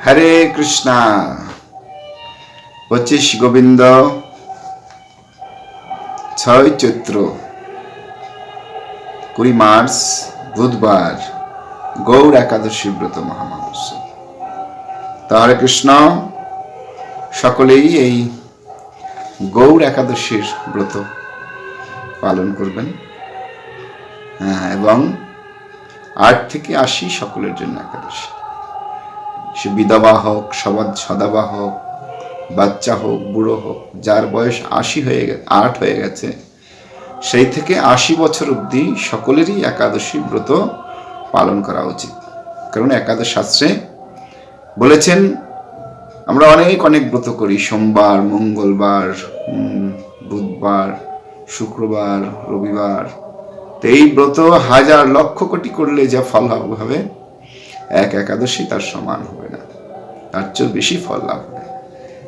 হরে কৃষ্ণা। 25 গোবিন্দ, 6 চৈত্র, 20 March বুধবার, গৌর একাদশী ব্রত মহামানস। তো হরে কৃষ্ণ, সকলেই এই গৌর একাদশীর ব্রত পালন করবেন এবং 8 থেকে 80 সকলের জন্য একাদশী। সে বিধবা হোক, সদাবা হোক, বাচ্চা হোক, বুড়ো হোক, যার বয়স 8 হয়ে গেছে, সেই থেকে 80 বছর অবধি সকলেরই একাদশী ব্রত পালন করা উচিত। কারণ একাদশ শাস্ত্রে বলেছেন আমরা অনেক ব্রত করি, সোমবার, মঙ্গলবার, বুধবার, শুক্রবার, রবিবার। তো এই ব্রত হাজার লক্ষ কোটি করলে যা ফল হবে, এক একাদশী তার সমান হবে না, তার চেয়ে বেশি ফল লাভ হবে।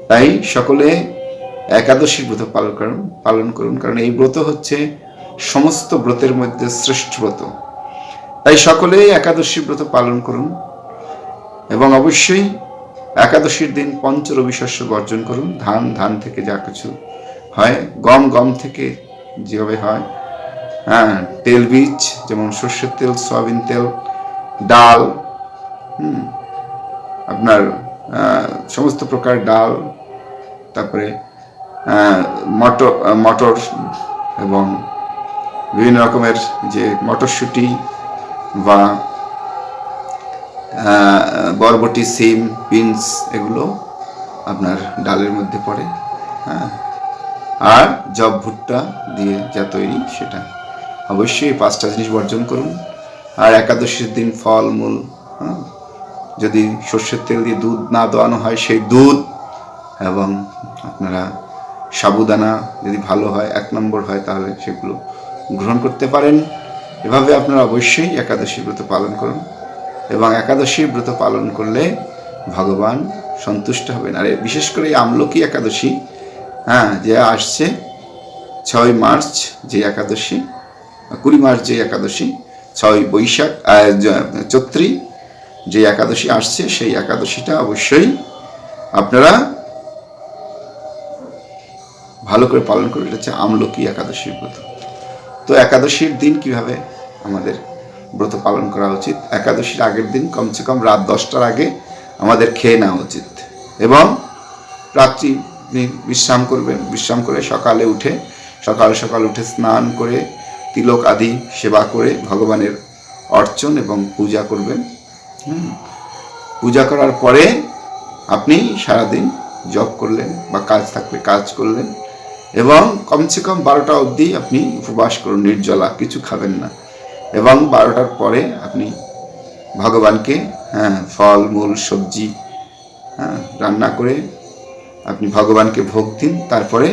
তাই সকলে একাদশী ব্রত পালন করুন, কারণ এই ব্রত হচ্ছে সমস্ত ব্রতের মধ্যে শ্রেষ্ঠ ব্রত। তাই সকলে একাদশী ব্রত পালন করুন এবং অবশ্যই একাদশীর দিন পঞ্চরবি শস্য বর্জন করুন। ধান থেকে যা কিছু হয়, গম থেকে যেভাবে হয়, তেল বীজ যেমন সর্ষের তেল, সয়াবিন তেল, ডাল, আপনার সমস্ত প্রকার ডাল, তারপরে মটর এবং বিভিন্ন রকমের যে মটরশুঁটি বা বরবটি, সিম, বিনস, এগুলো আপনার ডালের মধ্যে পড়ে। আর জব ভুট্টা দিয়ে যা তৈরি, সেটা অবশ্যই 5টা জিনিস বর্জন করুন। আর একাদশীর দিন ফল মূল, যদি সর্ষের তেল দিয়ে দুধ না দোয়ানো হয়, সেই দুধ, এবং আপনারা সাবুদানা যদি ভালো হয়, 1 নম্বর হয়, তাহলে সেগুলো গ্রহণ করতে পারেন। এভাবে আপনারা অবশ্যই একাদশী ব্রত পালন করুন এবং একাদশী ব্রত পালন করলে ভগবান সন্তুষ্ট হবেন। আর বিশেষ করে আমলকি একাদশী যে আসছে 6 মার্চ যে একাদশী, 20 মার্চ যে একাদশী, 6 বৈশাখ চৈত্রী যে একাদশী আসছে, সেই একাদশীটা অবশ্যই আপনারা ভালো করে পালন করে। এটা হচ্ছে আমলকি একাদশীর ব্রত। তো একাদশীর দিন কিভাবে আমাদের ব্রত পালন করা উচিত? একাদশীর আগের দিন কমসে কম রাত 10টার আগে আমাদের খেয়ে নেওয়া উচিত এবং রাত্রি বিশ্রাম করবেন। বিশ্রাম করে সকালে উঠে স্নান করে তিলক আদি সেবা করে ভগবানের অর্চন এবং পূজা করবেন। পূজা করার পরে আপনি সারাদিন জপ করলেন বা কাজ থাকলে কাজ করলেন এবং কমসে কম 12টা অবধি আপনি উপবাস করুন, নির্জলা, কিছু খাবেন না। এবং 12টার পরে আপনি ভগবানকে ফল মূল সবজি রান্না করে আপনি ভগবানকে ভোগ দিন। তারপরে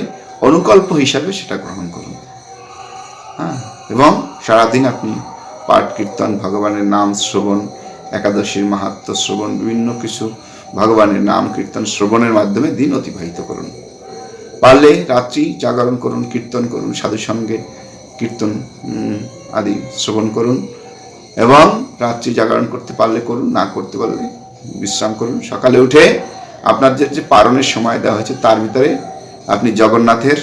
অনুকল্প হিসাবে সেটা গ্রহণ করুন। এবং সারাদিন আপনি পাঠ কীর্তন, ভগবানের নাম শ্রবণ, একাদশীর মাহাত্ম্য শ্রবণ, বিভিন্ন কিছু ভগবানের নাম কীর্তন শ্রবণের মাধ্যমে দিন অতিবাহিত করুন। পারলে রাত্রি জাগরণ করুন, কীর্তন করুন, সাধু সঙ্গে কীর্তন আদি শ্রবণ করুন এবং রাত্রি জাগরণ করতে পারলে করুন, না করতে পারলে বিশ্রাম করুন। সকালে উঠে আপনার যে পারণের সময় দেওয়া হয়েছে, তার ভিতরে আপনি জগন্নাথের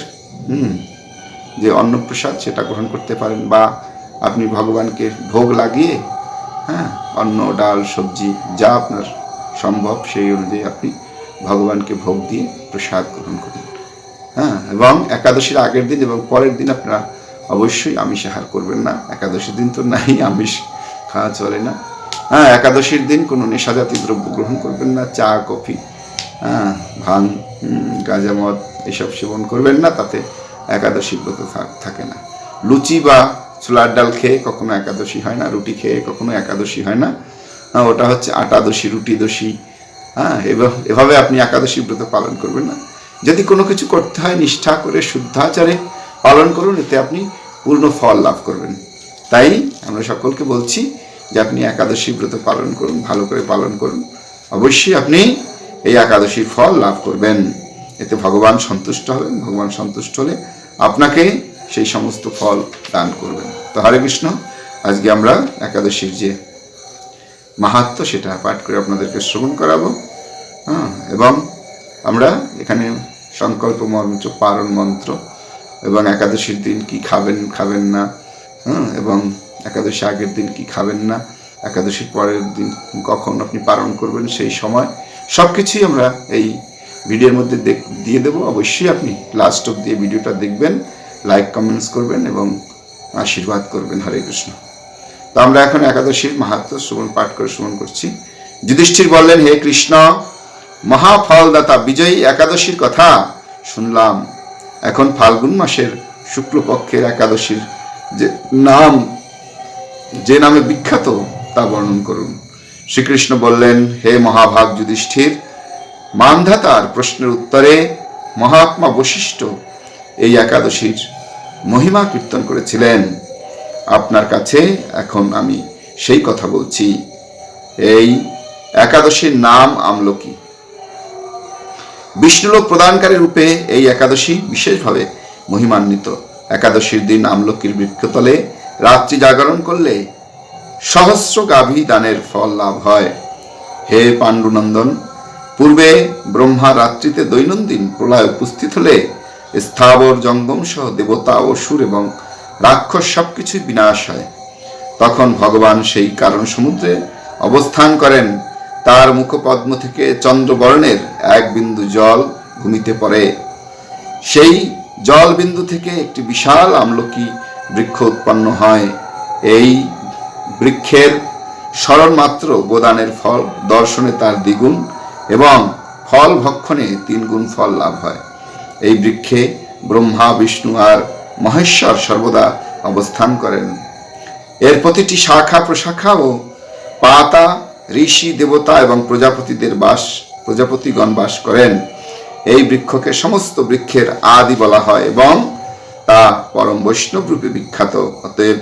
যে অন্নপ্রসাদ সেটা গ্রহণ করতে পারেন, বা আপনি ভগবানকে ভোগ লাগিয়ে অন্ন, ডাল, সবজি যা আপনার সম্ভব সেই অনুযায়ী আপনি ভগবানকে ভোগ দিয়ে প্রসাদ গ্রহণ করুন। এবং একাদশীর আগের দিন এবং পরের দিন আপনারা অবশ্যই আমিষ আহার করবেন না। একাদশীর দিন তো নাই, আমিষ খাওয়া চলে না। একাদশীর দিন কোনো নেশাজাতীয় দ্রব্য গ্রহণ করবেন না, চা, কফি, ভাং, গাঁজা, মদ এসব সেবন করবেন না, তাতে একাদশী ব্রত থাকে না। লুচি বা ছোলার ডাল খেয়ে কখনো একাদশী হয় না, রুটি খেয়ে কখনো একাদশী হয় না, ওটা হচ্ছে আটাদশী, রুটি দোষী। এভাবে আপনি একাদশী ব্রত পালন করবেন না। যদি কোনো কিছু করতে হয়, নিষ্ঠা করে শুদ্ধাচারে পালন করুন, এতে আপনি পূর্ণ ফল লাভ করবেন। তাই আমরা সকলকে বলছি যে আপনি একাদশী ব্রত পালন করুন, ভালো করে পালন করুন, অবশ্যই আপনি এই একাদশীর ফল লাভ করবেন। এতে ভগবান সন্তুষ্ট হবেন। ভগবান সন্তুষ্ট হলে আপনাকে সেই সমস্ত ফল দান করবেন। তো হরে কৃষ্ণ, আজকে আমরা একাদশীর যে মাহাত্ম্য সেটা পাঠ করে আপনাদেরকে শ্রবণ করাবো। হ্যাঁ, এবং আমরা এখানে সংকল্প মন্ত্র, পারণ মন্ত্র এবং একাদশীর দিন কি খাবেন খাবেন না, হ্যাঁ, এবং একাদশী আগের দিন কি খাবেন না, একাদশীর পরের দিন কখন আপনি পালন করবেন সেই সময় সব কিছুই আমরা এই ভিডিওর মধ্যে দিয়ে দেবো। অবশ্যই আপনি লাস্ট অব দিয়ে ভিডিওটা দেখবেন, লাইক কমেন্টস করবেন এবং আশীর্বাদ করবেন। হরে কৃষ্ণ। তো আমরা এখন একাদশীর মাহাত্ম্য শ্রবণ পাঠ করে শ্রবণ করছি। যুধিষ্ঠির বললেন, হে কৃষ্ণ, মহাফলদাতা বিজয়ী একাদশীর কথা শুনলাম। এখন ফাল্গুন মাসের শুক্লপক্ষের একাদশীর যে নামে বিখ্যাত তা বর্ণন করুন। শ্রীকৃষ্ণ বললেন, হে মহাভাগ যুধিষ্ঠির, মান্ধাতার প্রশ্নের উত্তরে মহাত্মা বশিষ্ঠ এই একাদশীর মহিমা কীর্তন করেছিলেন। আপনার কাছে এখন আমি সেই কথা বলছি। এই একাদশীর নাম আমলকি। বিষ্ণুলোক প্রদানকারী রূপে এই একাদশী বিশেষভাবে মহিমান্বিত। একাদশীর দিন আমলকির বৃক্ষতলে রাত্রি জাগরণ করলে সহস্র গাভী দানের ফল লাভ হয়। হে পাণ্ডুনন্দন, পূর্বে ব্রহ্মা রাত্রিতে দৈনন্দিন প্রলয় উপস্থিত হলে স্থাবর জঙ্গম সহ দেবতা, অসুর এবং রাক্ষস সবকিছুই বিনাশ হয়। তখন ভগবান সেই কারণ সমুদ্রে অবস্থান করেন। তার মুখপদ্ম থেকে চন্দ্রবর্ণের এক বিন্দু জল ভূমিতে পড়ে। সেই জল বিন্দু থেকে একটি বিশাল আমলকি বৃক্ষ উৎপন্ন হয়। এই বৃক্ষের স্মরণ মাত্র গোদানের ফল দর্শনে তার দ্বিগুণ এবং ফল ভক্ষণে 3 গুণ ফল লাভ হয়। এই বৃক্ষে ব্রহ্মা, বিষ্ণু আর মহেশ্বর সর্বদা অবস্থান করেন। এর প্রতিটি শাখা প্রশাখা ও পাতা ঋষি, দেবতা এবং প্রজাপতিগণ বাস করেন। এই বৃক্ষকে সমস্ত বৃক্ষের আদি বলা হয় এবং তা পরম বৈষ্ণব রূপে বিখ্যাত। অতএব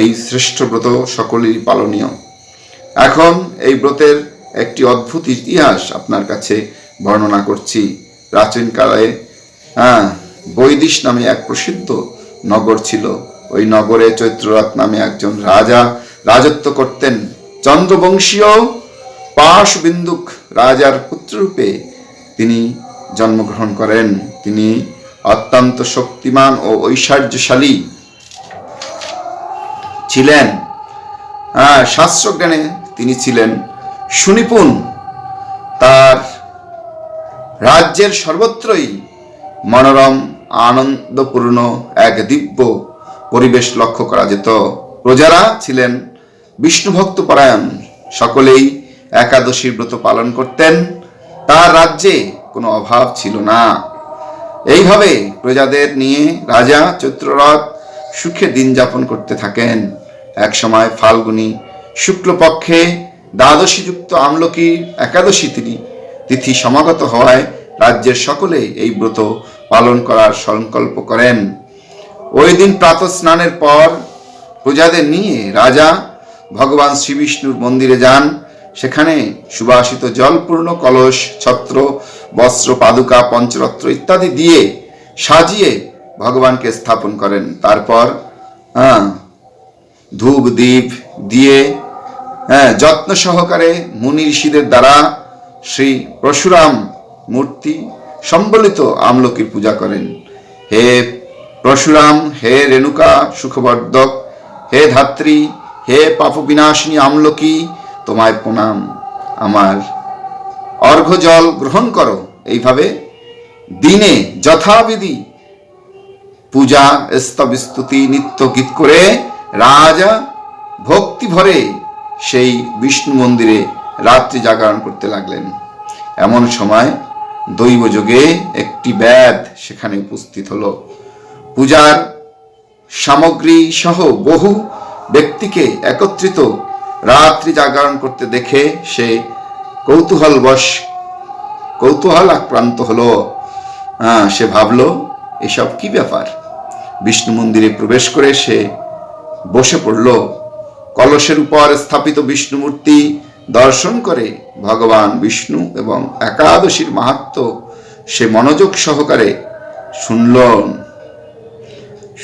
এই শ্রেষ্ঠ ব্রত সকলেরই পালনীয়। এখন এই ব্রতের একটি অদ্ভুত ইতিহাস আপনার কাছে বর্ণনা করছি। প্রাচীনকালে বৈদিশ নামে এক প্রসিদ্ধ নগর ছিল। ওই নগরে চৈত্ররথ নামে একজন রাজা রাজত্ব করতেন। চন্দ্রবংশীয় পাশবিন্দুক রাজার পুত্ররূপে তিনি জন্মগ্রহণ করেন। তিনি অত্যন্ত শক্তিমান ও ঐশ্বর্যশালী ছিলেন। শাস্ত্রজ্ঞানে তিনি ছিলেন সুনিপুণ। তার রাজ্যের সর্বত্রই মনোরম আনন্দপূর্ণ এক দিব্য পরিবেশ লক্ষ্য করা যেত। প্রজারা ছিলেন বিষ্ণুভক্ত পরায়ণ, সকলেই একাদশীর ব্রত পালন করতেন। তার রাজ্যে কোনো অভাব ছিল না। এইভাবে প্রজাদের নিয়ে রাজা চৈত্ররথ সুখে দিন যাপন করতে থাকেন। এক সময় ফাল্গুনী শুক্লপক্ষে দ্বাদশীযুক্ত আমলকি একাদশী তিথি সমাগত হওয়ায় রাজ্যের সকলে এই ব্রত পালন করার সংকল্প করেন। ওই দিন প্রাতঃ স্নানের পর প্রজাদের নিয়ে রাজা ভগবান শ্রীবিষ্ণুর মন্দিরে যান। সেখানে সুবাসিত জলপূর্ণ কলস, ছত্র, বস্ত্র, পাদুকা, পঞ্চরত্ন ইত্যাদি দিয়ে সাজিয়ে ভগবানকে স্থাপন করেন। তারপর ধূপ দীপ দিয়ে যত্ন সহকারে মুনি ঋষিদের দ্বারা শ্রী পরশুরাম মূর্তি সম্বলিত আমলকির পূজা করেন। হে পরশুরাম, হে রেণুকা সুখবর্ধক, হে ধাত্রী, হে পাপ বিনাশিনী আমলকি, তোমায় প্রণাম। আমার অর্ঘ্য জল গ্রহণ করো। এইভাবে দিনে যথাবিধি পূজা, স্তব, স্তুতি, নিত্য গীত করে রাজা ভক্তি ভরে সেই বিষ্ণু মন্দিরে রাত্রি জাগরণ করতে লাগলেন। এমন সময় দৈবযোগে একটি ব্যাধ সেখানে উপস্থিত হলো। পূজার সামগ্রী সহ বহু ব্যক্তিকে একত্রিত রাত্রি জাগরণ করতে দেখে সে কৌতূহল আক্রান্ত হলো। সে ভাবল, এসব কি ব্যাপার। বিষ্ণু মন্দিরে প্রবেশ করে সে বসে পড়ল। কলসের উপর স্থাপিত বিষ্ণু মূর্তি দর্শন করে ভগবান বিষ্ণু এবং একাদশীর মাহাত্ম্য সে মনোযোগ সহকারে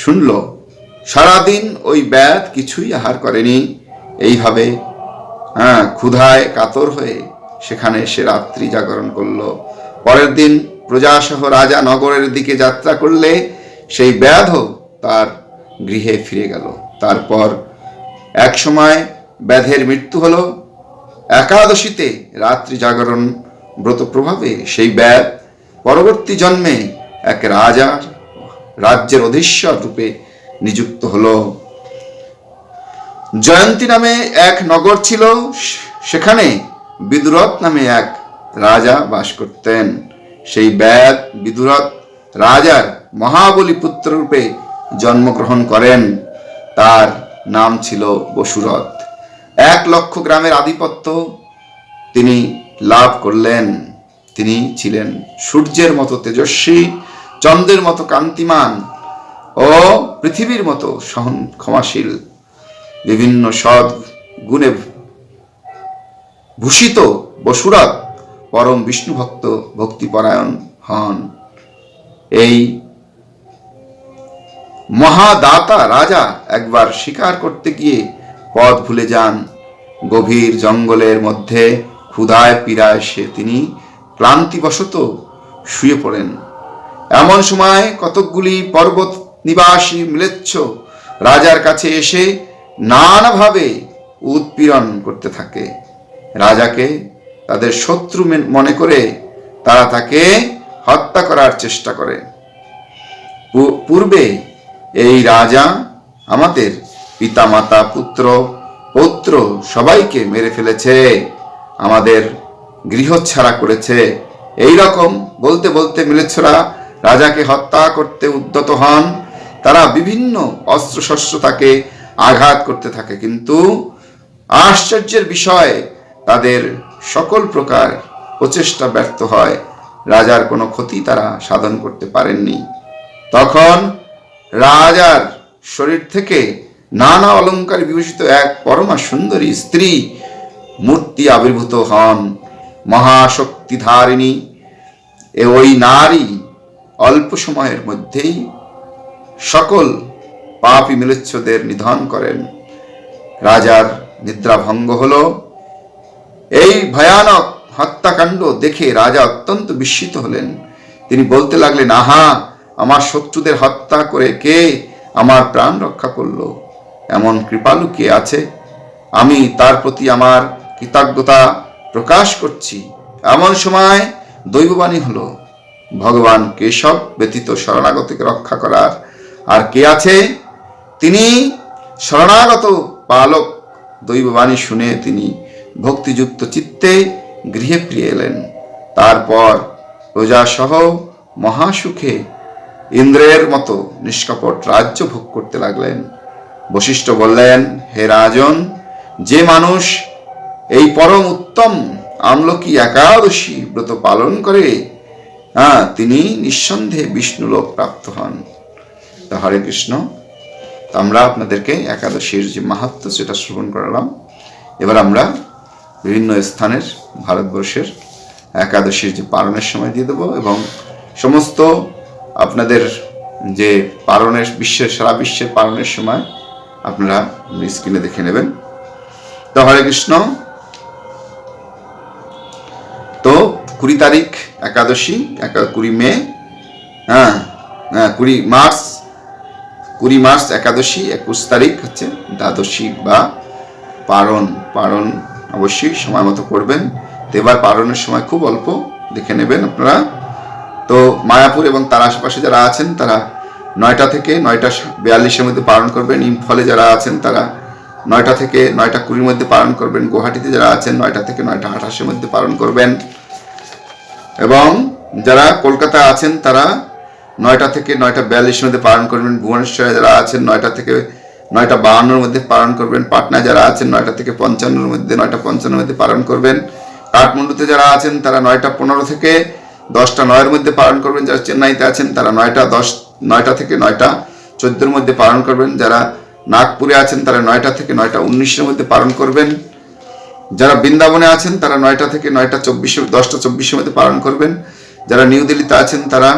শুনল। সারাদিন ওই ব্যাধ কিছুই আহার করেনি। এইভাবে ক্ষুধায় কাতর হয়ে সেখানে সে রাত্রি জাগরণ করলো। পরের দিন প্রজাসহ রাজা নগরের দিকে যাত্রা করলে সেই ব্যাধ তার গৃহে ফিরে গেল। তারপর এক সময় ব্যাধের মৃত্যু হলো। একাদশীতে রাত্রি জাগরণ ব্রত প্রভাবে সেই ব্যাধ পরবর্তী জন্মে এক রাজ্যের অধীশ্বর রূপে নিযুক্ত হলো। জয়ন্তী নামে এক নগর ছিল, সেখানে বিদুরথ নামে এক রাজা বাস করতেন। সেই ব্যাধ বিদুরথ রাজার মহাবলী পুত্র রূপে জন্মগ্রহণ করেন। তার নাম ছিল বসুরথ। 1,00,000 গ্রামের আধিপত্য তিনি লাভ করলেন। তিনি ছিলেন সূর্যের মতো তেজস্বী, চন্দ্রের মতো কান্তিমান ও পৃথিবীর মতো সহন ক্ষমাশীল। বিভিন্ন সৎ গুণে ভূষিত বসুরথ পরম বিষ্ণু ভক্ত, ভক্তিপরায়ণ হন। এই মহাদাতা রাজা একবার শিকার করতে গিয়ে পথ ভুলে যান। গভীর জঙ্গলের মধ্যে ক্ষুধায় পীড়ায় তিনি ক্লান্তিবশত শুয়ে পড়েন। এমন সময় কতকগুলি পর্বত নিবাসী ম্লেচ্ছ রাজার কাছে এসে নানাভাবে উৎপীড়ন করতে থাকে। রাজাকে তাদের শত্রু মনে করে তারা তাকে হত্যা করার চেষ্টা করে। পূর্বে এই রাজা আমাদের পিতা মাতা পুত্র পৌত্র সবাইকে মেরে ফেলেছে, আমাদের গৃহচ্ছাড়া করেছে। এই রকম বলতে বলতে ম্লেচ্ছরা রাজাকে হত্যা করতে উদ্যত হন। তারা বিভিন্ন অস্ত্রশস্ত্র তাকে আঘাত করতে থাকে, কিন্তু আশ্চর্যের বিষয় তাদের সকল প্রকার প্রচেষ্টা ব্যর্থ হয়। রাজার কোনো ক্ষতি তারা সাধন করতে পারেননি। তখন রাজার শরীর থেকে নানা অলঙ্কার বিভূষিত এক পরমা সুন্দরী স্ত্রী মূর্তি আবির্ভূত হন। মহাশক্তিধারিণী ওই নারী অল্প সময়ের মধ্যেই সকল পাপী ম্লেচ্ছদের নিধন করেন। রাজার নিদ্রা ভঙ্গ হল। এই ভয়ানক হত্যাকাণ্ড দেখে রাজা অত্যন্ত বিস্মিত হলেন। তিনি বলতে লাগলেন, আহা, আমার শত্রুদের হত্যা করে কে আমার প্রাণ রক্ষা করলো? এমন কৃপালু কে আছে? আমি তার প্রতি আমার কৃতজ্ঞতা প্রকাশ করছি। এমন সময় দৈববাণী হলো, ভগবান কেশব ব্যতীত শরণাগতকে রক্ষা করার আর কে আছে? তিনি শরণাগত পালক। দৈববাণী শুনে তিনি ভক্তিযুক্ত চিত্তে গৃহে ফিরে এলেন। তারপর প্রজাসহ মহাসুখে ইন্দ্রের মতো নিষ্কপট রাজ্য ভোগ করতে লাগলেন। বশিষ্ঠ বললেন, হে রাজন, যে মানুষ এই পরম উত্তম আমলকি একাদশী ব্রত পালন করে তিনি নিঃসন্দেহে বিষ্ণুলোক প্রাপ্ত হন। তো হরে কৃষ্ণ। আমরা আপনাদেরকে একাদশীর যে মাহাত্ম্য সেটা শ্রবণ করালাম। এবার আমরা বিভিন্ন স্থানের ভারতবর্ষের একাদশীর যে পালনের সময় দিয়ে দেবো এবং সমস্ত আপনাদের যে পালনের সারা বিশ্বের পালনের সময় আপনারা স্ক্রিনে দেখে নেবেন। তো হরে কৃষ্ণ। তো 20 তারিখ একাদশী, 20 মে, 20 মার্চ একাদশী, 21 তারিখ হচ্ছে দ্বাদশী বা পারণ অবশ্যই সময় মতো করবেন। তো এবার পারণের সময় খুব অল্প, দেখে নেবেন আপনারা। তো মায়াপুর এবং তার আশেপাশে যারা আছেন তারা 9টা থেকে 9:42-এর মধ্যে পালন করবেন। ইম্ফলে যারা আছেন তারা 9টা থেকে 9:20-র মধ্যে পালন করবেন। গুয়াহাটিতে যারা আছেন 9টা থেকে 9:28-এর মধ্যে পালন করবেন। এবং যারা কলকাতা আছেন তারা 9টা থেকে 9:42-এর মধ্যে পালন করবেন। ভুবনেশ্বরে যারা আছেন 9টা থেকে 9:52-এর মধ্যে পালন করবেন। পাটনায় যারা আছেন 9টা থেকে 55-এর মধ্যে 9:55-এর মধ্যে পালন করবেন। কাঠমান্ডুতে যারা আছেন তারা 9:15 থেকে 10:09-এর মধ্যে পালন করবেন। যারা চেন্নাইতে আছেন তারা 9টা থেকে 9:14-এর মধ্যে পালন করবেন। যারা নাগপুরে আছেন তারা 9টা থেকে 9:19-এর মধ্যে পালন করবেন। যারা বৃন্দাবনে আছেন তারা 9টা থেকে 10:24-এর মধ্যে পালন করবেন। যারা নিউ দিল্লিতে আছেন তারা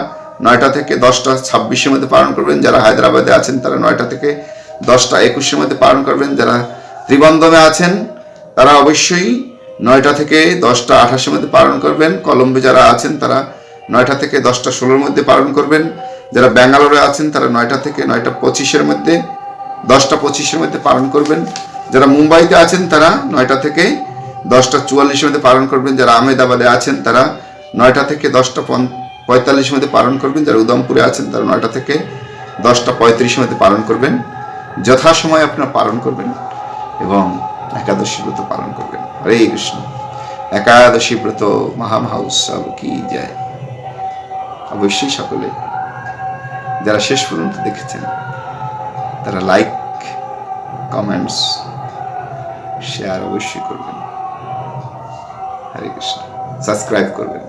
9টা থেকে 10:26-এর মধ্যে পালন করবেন। যারা হায়দ্রাবাদে আছেন তারা 9টা থেকে 10:21-এর মধ্যে পালন করবেন। যারা ত্রিবন্ধমে আছেন তারা অবশ্যই 9টা থেকে 10টা 28-এর মধ্যে পালন করবেন। কলম্বো যারা আছেন তারা 9টা থেকে 10টা 16-এর মধ্যে পালন করবেন। যারা ব্যাঙ্গালোরে আছেন তারা 9টা থেকে 9টা 25-এর মধ্যে 10টা 25-এর মধ্যে পালন করবেন। যারা মুম্বাইতে আছেন তারা 9টা থেকে 10টা 44-এর মধ্যে পালন করবেন। যারা আহমেদাবাদে আছেন তারা 9টা থেকে 10টা 45-এর মধ্যে পালন করবেন। যারা উদমপুরে আছেন তারা 9টা থেকে 10টা 35-এর মধ্যে পালন করবেন। যথাসময়ে আপনারা পালন করবেন এবং একাদশী ব্রত পালন করবেন। হরে কৃষ্ণ। একাদশী ব্রত মহা উৎসব কি যায়। অবশ্যই সকলে যারা শেষ পর্যন্ত দেখেছেন তারা লাইক, কমেন্টস, শেয়ার অবশ্যই করবেন। হরে কৃষ্ণ। সাবস্ক্রাইব করবেন।